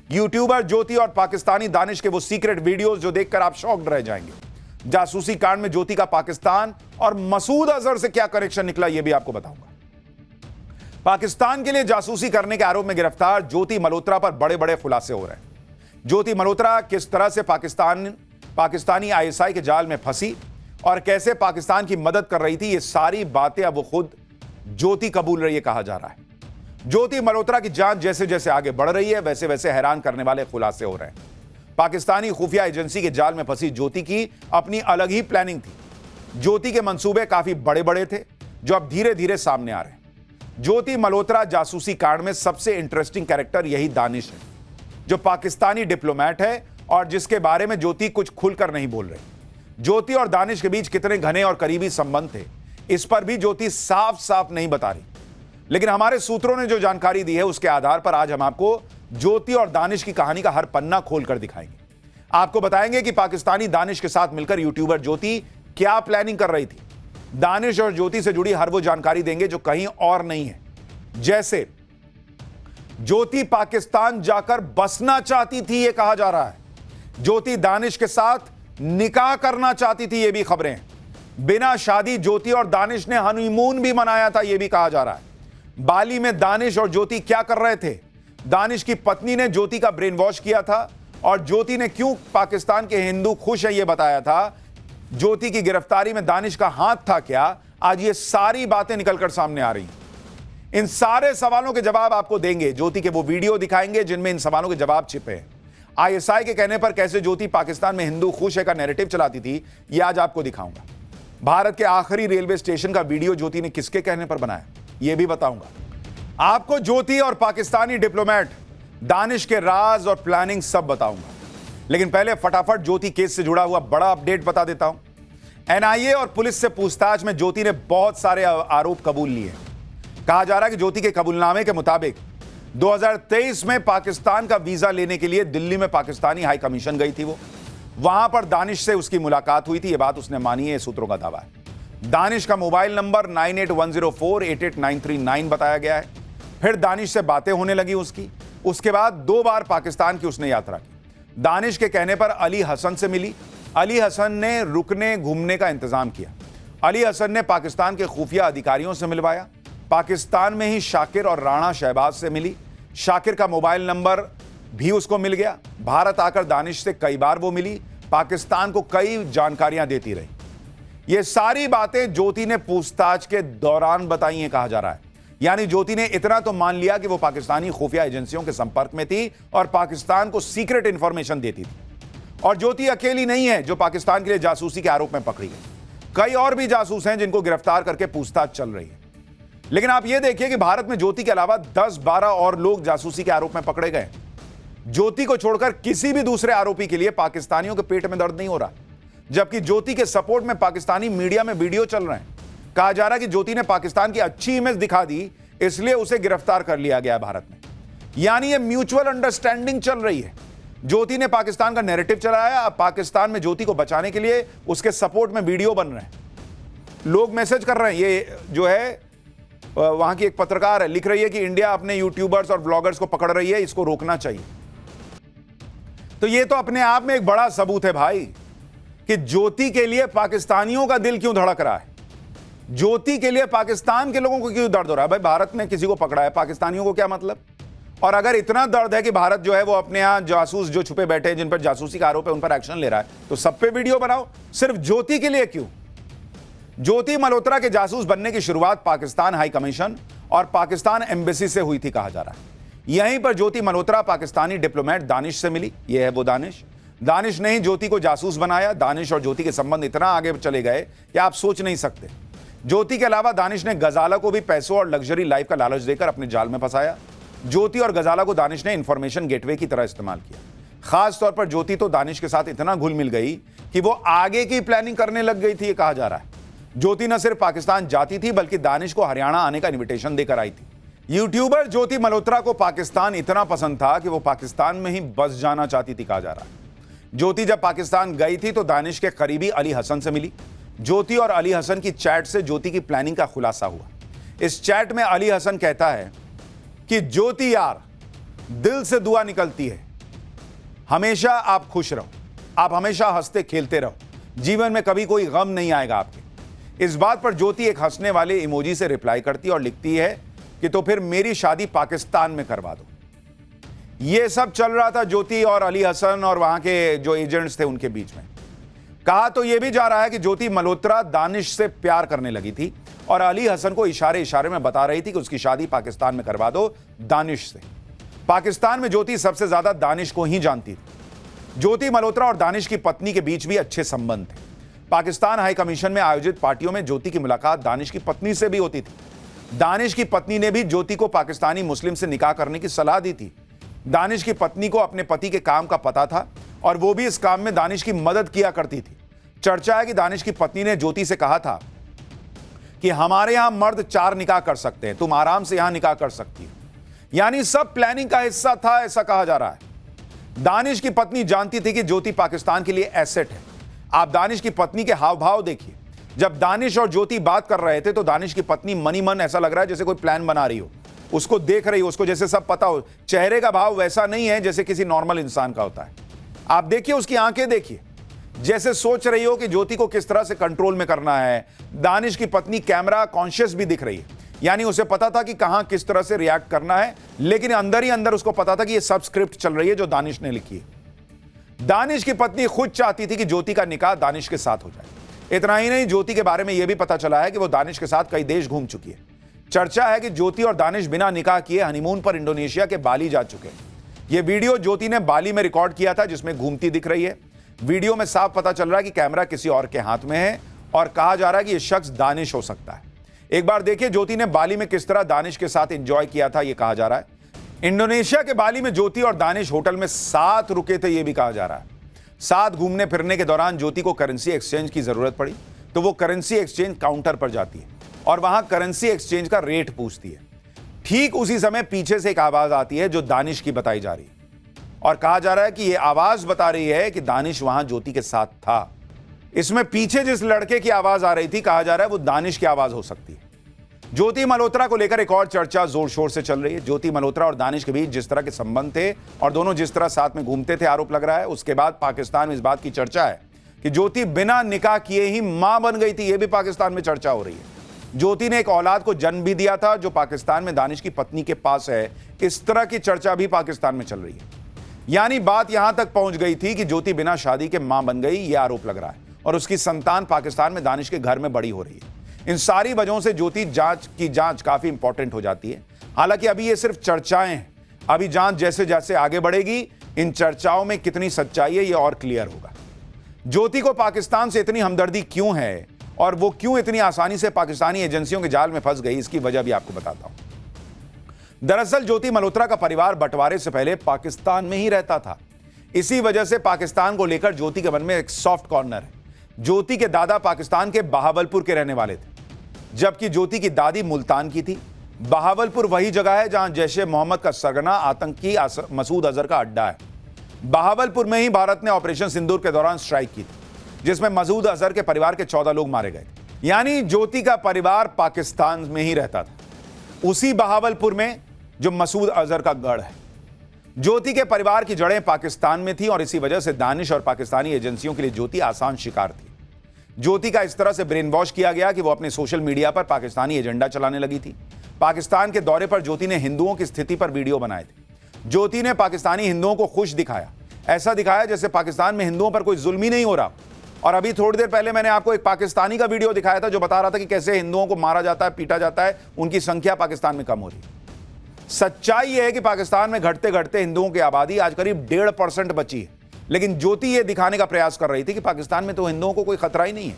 YouTuber ज्योति और पाकिस्तानी दानिश के वो सीक्रेट वीडियोस जो देखकर आप शॉक्ड रह जाएंगे। जासूसी कांड में ज्योति का पाकिस्तान और मसूद अजहर से क्या कनेक्शन निकला, यह भी आपको बताऊंगा। पाकिस्तान के लिए जासूसी करने के आरोप में गिरफ्तार ज्योति मल्होत्रा पर बड़े बड़े खुलासे हो रहे हैं। ज्योति मल्होत्रा किस तरह से पाकिस्तानी आईएसआई के जाल में फंसी और कैसे पाकिस्तान की मदद कर रही थी, ये सारी बातें अब वो खुद ज्योति कबूल रही है, कहा जा रहा है। ज्योति मल्होत्रा की जांच जैसे जैसे आगे बढ़ रही है वैसे वैसे हैरान करने वाले खुलासे हो रहे हैं। पाकिस्तानी खुफिया एजेंसी के जाल में फंसी ज्योति की अपनी अलग ही प्लानिंग थी। ज्योति के मंसूबे काफी बड़े बड़े थे जो अब धीरे धीरे सामने आ रहे हैं। ज्योति मल्होत्रा जासूसी कांड में सबसे इंटरेस्टिंग कैरेक्टर यही दानिश है, जो पाकिस्तानी डिप्लोमेट है और जिसके बारे में ज्योति कुछ खुलकर नहीं बोल रही। ज्योति और दानिश के बीच कितने घने और करीबी संबंध थे, इस पर भी ज्योति साफ साफ नहीं बता रही। लेकिन हमारे सूत्रों ने जो जानकारी दी है उसके आधार पर आज हम आपको ज्योति और दानिश की कहानी का हर पन्ना खोलकर दिखाएंगे। आपको बताएंगे कि पाकिस्तानी दानिश के साथ मिलकर यूट्यूबर ज्योति क्या प्लानिंग कर रही थी। दानिश और ज्योति से जुड़ी हर वो जानकारी देंगे जो कहीं और नहीं है। जैसे ज्योति पाकिस्तान जाकर बसना चाहती थी, यह कहा जा रहा है। ज्योति दानिश के साथ निकाह करना चाहती थी, यह भी खबरें हैं। बिना शादी ज्योति और दानिश ने हनीमून भी मनाया था, यह भी कहा जा रहा है। बाली में दानिश और ज्योति क्या कर रहे थे? दानिश की पत्नी ने ज्योति का ब्रेन वॉश किया था और ज्योति ने क्यों पाकिस्तान के हिंदू खुश है यह बताया था। ज्योति की गिरफ्तारी में दानिश का हाथ था क्या? आज ये सारी बातें निकलकर सामने आ रही हैं। इन सारे सवालों के जवाब आपको देंगे। ज्योति के वो वीडियो दिखाएंगे जिनमें इन सवालों के जवाब छिपे हैं। आईएसआई के कहने पर कैसे ज्योति पाकिस्तान में हिंदू खुश है का नैरेटिव चलाती थी, यह आज आपको दिखाऊंगा। भारत के आखिरी रेलवे स्टेशन का वीडियो ज्योति ने किसके कहने पर बनाया, यह भी बताऊंगा। आपको ज्योति और पाकिस्तानी डिप्लोमेट दानिश के राज और प्लानिंग सब बताऊंगा। लेकिन पहले फटाफट ज्योति केस से जुड़ा हुआ बड़ा अपडेट बता देता हूं। एनआईए और पुलिस से पूछताछ में ज्योति ने बहुत सारे आरोप कबूल लिए। कहा जा रहा है कि ज्योति के कबूलनामे के मुताबिक 2023 में पाकिस्तान का वीजा लेने के लिए दिल्ली में पाकिस्तानी हाई कमीशन गई थी। वो वहां पर दानिश से उसकी मुलाकात हुई थी, यह बात उसने मानी है, सूत्रों का दावा है। दानिश का मोबाइल नंबर 9810488939 बताया गया है। फिर दानिश से बातें होने लगी उसकी। उसके बाद 2 बार पाकिस्तान की उसने यात्रा की। दानिश के कहने पर अली हसन से मिली। अली हसन ने रुकने घूमने का इंतजाम किया। अली हसन ने पाकिस्तान के खुफिया अधिकारियों से मिलवाया। पाकिस्तान में ही शाकिर और राणा शहबाज से मिली। शाकिर का मोबाइल नंबर भी उसको मिल गया। भारत आकर दानिश से कई बार वो मिली। पाकिस्तान को कई जानकारियां देती रही। ये सारी बातें ज्योति ने पूछताछ के दौरान बताई हैं, कहा जा रहा है। यानी ज्योति ने इतना तो मान लिया कि वो पाकिस्तानी खुफिया एजेंसियों के संपर्क में थी और पाकिस्तान को सीक्रेट इंफॉर्मेशन देती थी। और ज्योति अकेली नहीं है जो पाकिस्तान के लिए जासूसी के आरोप में पकड़ी गई। कई और भी जासूस हैं जिनको गिरफ्तार करके पूछताछ चल रही है। लेकिन आप यह देखिए कि भारत में ज्योति के अलावा 10-12 और लोग जासूसी के आरोप में पकड़े गए। ज्योति को छोड़कर किसी भी दूसरे आरोपी के लिए पाकिस्तानियों के पेट में दर्द नहीं हो रहा, जबकि ज्योति के सपोर्ट में पाकिस्तानी मीडिया में वीडियो चल रहे हैं। कहा जा रहा है कि ज्योति ने पाकिस्तान की अच्छी इमेज दिखा दी, इसलिए उसे गिरफ्तार कर लिया गया भारत में। यानी ये म्यूचुअल अंडरस्टैंडिंग चल रही है। ज्योति ने पाकिस्तान का नैरेटिव चलाया। अब पाकिस्तान में ज्योति को बचाने के लिए उसके सपोर्ट में वीडियो बन रहे हैं। लोग मैसेज कर रहे हैं। ये जो है वहां की एक पत्रकार है, लिख रही है कि इंडिया अपने यूट्यूबर्स और ब्लॉगर्स को पकड़ रही है, इसको रोकना चाहिए। तो ये तो अपने आप में एक बड़ा सबूत है भाई कि ज्योति के लिए पाकिस्तानियों का दिल क्यों धड़क रहा है। ज्योति के लिए पाकिस्तान के लोगों को क्यों दर्द हो रहा है। भाई भारत ने किसी को पकड़ा है, पाकिस्तानियों को क्या मतलब। और अगर इतना दर्द है कि भारत जो है वो अपने यहां जासूस जो छुपे बैठे हैं जिन पर जासूसी का आरोप है उन पर एक्शन ले रहा है, तो सब पे वीडियो बनाओ। सिर्फ ज्योति के लिए क्यों। ज्योति मल्होत्रा के जासूस बनने की शुरुआत पाकिस्तान हाई कमीशन और पाकिस्तान एम्बेसी से हुई थी, कहा जा रहा है। यहीं पर ज्योति मल्होत्रा पाकिस्तानी डिप्लोमेट दानिश से मिली। यह है वो दानिश। दानिश ने ही ज्योति को जासूस बनाया। दानिश और ज्योति के संबंध इतना आगे चले गए कि आप सोच नहीं सकते। ज्योति के अलावा दानिश ने गजाला को भी पैसों और लग्जरी लाइफ का लालच देकर अपने जाल में फंसाया। ज्योति और गजाला को दानिश ने इंफॉर्मेशन गेटवे की तरह इस्तेमाल किया। खास तौर पर ज्योति तो दानिश के साथ इतना घुल मिल गई कि वो आगे की प्लानिंग करने लग गई थी, ये कहा जा रहा है। ज्योति न सिर्फ पाकिस्तान जाती थी बल्कि दानिश को हरियाणा आने का इन्विटेशन देकर आई थी। यूट्यूबर ज्योति मल्होत्रा को पाकिस्तान इतना पसंद था कि वो पाकिस्तान में ही बस जाना चाहती थी, कहा जा रहा है। ज्योति जब पाकिस्तान गई थी तो दानिश के करीबी अली हसन से मिली। ज्योति और अली हसन की चैट से ज्योति की प्लानिंग का खुलासा हुआ। इस चैट में अली हसन कहता है कि ज्योति यार दिल से दुआ निकलती है, हमेशा आप खुश रहो, आप हमेशा हंसते खेलते रहो, जीवन में कभी कोई गम नहीं आएगा आपके। इस बात पर ज्योति एक हंसने वाले इमोजी से रिप्लाई करती है और लिखती है कि तो फिर मेरी शादी पाकिस्तान में करवा दो। यह सब चल रहा था ज्योति और अली हसन और वहां के जो एजेंट्स थे उनके बीच में। कहा तो यह भी जा रहा है कि ज्योति मल्होत्रा दानिश से प्यार करने लगी थी और अली हसन को इशारे इशारे में बता रही थी कि उसकी शादी पाकिस्तान में करवा दो दानिश से। पाकिस्तान में ज्योति सबसे ज्यादा दानिश को ही जानती थी। ज्योति मल्होत्रा और दानिश की पत्नी के बीच भी अच्छे संबंध थे। पाकिस्तान हाई कमीशन में आयोजित पार्टियों में ज्योति की मुलाकात दानिश की पत्नी से भी होती थी। दानिश की पत्नी ने भी ज्योति को पाकिस्तानी मुस्लिम से निकाह करने की सलाह दी थी। दानिश की पत्नी को अपने पति के काम का पता था और वो भी इस काम में दानिश की मदद किया करती थी। चर्चा है कि दानिश की पत्नी ने ज्योति से कहा था कि हमारे यहां मर्द 4 निकाह कर सकते हैं, तुम आराम से यहां निकाह कर सकती हो। यानी सब प्लानिंग का हिस्सा था, ऐसा कहा जा रहा है। दानिश की पत्नी जानती थी कि ज्योति पाकिस्तान के लिए एसेट है। आप दानिश की पत्नी के हाव भाव देखिए। जब दानिश और ज्योति बात कर रहे थे तो दानिश की पत्नी मनी मन ऐसा लग रहा है जैसे कोई प्लान बना रही हो, उसको देख रही हो, उसको जैसे सब पता हो। चेहरे का भाव वैसा नहीं है जैसे किसी नॉर्मल इंसान का होता है। आप देखिए, उसकी आंखें देखिए, जैसे सोच रही हो कि ज्योति को किस तरह से कंट्रोल में करना है। दानिश की पत्नी कैमरा कॉन्शियस भी दिख रही है, यानी उसे पता था कि कहां किस तरह से रिएक्ट करना है, लेकिन अंदर ही अंदर उसको पता था कि यह सब स्क्रिप्ट चल रही है जो दानिश ने लिखी है। दानिश की पत्नी खुद चाहती थी कि ज्योति का निकाह दानिश के साथ हो जाए। इतना ही नहीं, ज्योति के बारे में यह भी पता चला है कि वो दानिश के साथ कई देश घूम चुकी है। चर्चा है कि ज्योति और दानिश बिना निकाह किए हनीमून पर इंडोनेशिया के बाली जा चुके हैं। यह वीडियो ज्योति ने बाली में रिकॉर्ड किया था, जिसमें घूमती दिख रही है। वीडियो में साफ पता चल रहा है कि कैमरा किसी और के हाथ में है और कहा जा रहा है कि यह शख्स दानिश हो सकता है। एक बार देखिए ज्योति ने बाली में किस तरह दानिश के साथ एंजॉय किया था, यह कहा जा रहा है। इंडोनेशिया के बाली में ज्योति और दानिश होटल में साथ रुके थे, यह भी कहा जा रहा है। साथ घूमने फिरने के दौरान ज्योति को करेंसी एक्सचेंज की जरूरत पड़ी तो वो करेंसी एक्सचेंज काउंटर पर जाती है और वहां करेंसी एक्सचेंज का रेट पूछती है। ठीक उसी समय पीछे से एक आवाज आती है जो दानिश की बताई जा रही है और कहा जा रहा है कि यह आवाज बता रही है कि दानिश वहां ज्योति के साथ था। इसमें पीछे जिस लड़के की आवाज आ रही थी, कहा जा रहा है वो दानिश की आवाज हो सकती है। ज्योति मल्होत्रा को लेकर एक और चर्चा जोर शोर से चल रही है। ज्योति मल्होत्रा और दानिश के बीच जिस तरह के संबंध थे और दोनों जिस तरह साथ में घूमते थे, आरोप लग रहा है। उसके बाद पाकिस्तान में इस बात की चर्चा है कि ज्योति बिना निकाह किए ही मां बन गई थी, यह भी पाकिस्तान में चर्चा हो रही है। ज्योति ने एक औलाद को जन्म भी दिया था जो पाकिस्तान में दानिश की पत्नी के पास है। इस तरह की चर्चा भी पाकिस्तान में चल रही है। यानी बात यहां तक पहुंच गई थी कि ज्योति बिना शादी के मां बन गई, यह आरोप लग रहा है और उसकी संतान पाकिस्तान में दानिश के घर में बड़ी हो रही है। इन सारी वजहों से ज्योति जांच काफी इंपॉर्टेंट हो जाती है। हालांकि अभी ये सिर्फ चर्चाएं हैं। अभी जांच जैसे जैसे आगे बढ़ेगी, इन चर्चाओं में कितनी सच्चाई है ये और क्लियर होगा। ज्योति को पाकिस्तान से इतनी हमदर्दी क्यों है और वो क्यों इतनी आसानी से पाकिस्तानी एजेंसियों के जाल में फंस गई, इसकी वजह भी आपको बताता हूं। दरअसल ज्योति मल्होत्रा का परिवार बंटवारे से पहले पाकिस्तान में ही रहता था। इसी वजह से पाकिस्तान को लेकर ज्योति के मन में एक सॉफ्ट कॉर्नर है। ज्योति के दादा पाकिस्तान के बहावलपुर के रहने वाले थे, जबकि ज्योति की दादी मुल्तान की थी। बहावलपुर वही जगह है जहां जैश ए मोहम्मद का सरगना आतंकी मसूद अजहर का अड्डा है। बहावलपुर में ही भारत ने ऑपरेशन सिंदूर के दौरान स्ट्राइक की थी, जिसमें मसूद अजहर के परिवार के 14 लोग मारे गए थे। यानी ज्योति का परिवार पाकिस्तान में ही रहता था, उसी बहावलपुर में जो मसूद अजहर का गढ़ है। ज्योति के परिवार की जड़ें पाकिस्तान में थी और इसी वजह से दानिश और पाकिस्तानी एजेंसियों के लिए ज्योति आसान शिकार थी। ज्योति का इस तरह से ब्रेन वॉश किया गया कि वो अपने सोशल मीडिया पर पाकिस्तानी एजेंडा चलाने लगी थी। पाकिस्तान के दौरे पर ज्योति ने हिंदुओं की स्थिति पर वीडियो बनाए थे। ज्योति ने पाकिस्तानी हिंदुओं को खुश दिखाया, ऐसा दिखाया जैसे पाकिस्तान में हिंदुओं पर कोई जुल्म ही नहीं हो रहा। और अभी थोड़ी देर पहले मैंने आपको एक पाकिस्तानी का वीडियो दिखाया था जो बता रहा था कि कैसे हिंदुओं को मारा जाता है, पीटा जाता है, उनकी संख्या पाकिस्तान में कम हो रही है। सच्चाई यह है कि पाकिस्तान में घटते घटते हिंदुओं की आबादी आज करीब 1.5% बची है। लेकिन ज्योति यह दिखाने का प्रयास कर रही थी कि पाकिस्तान में तो हिंदुओं को कोई खतरा ही नहीं है।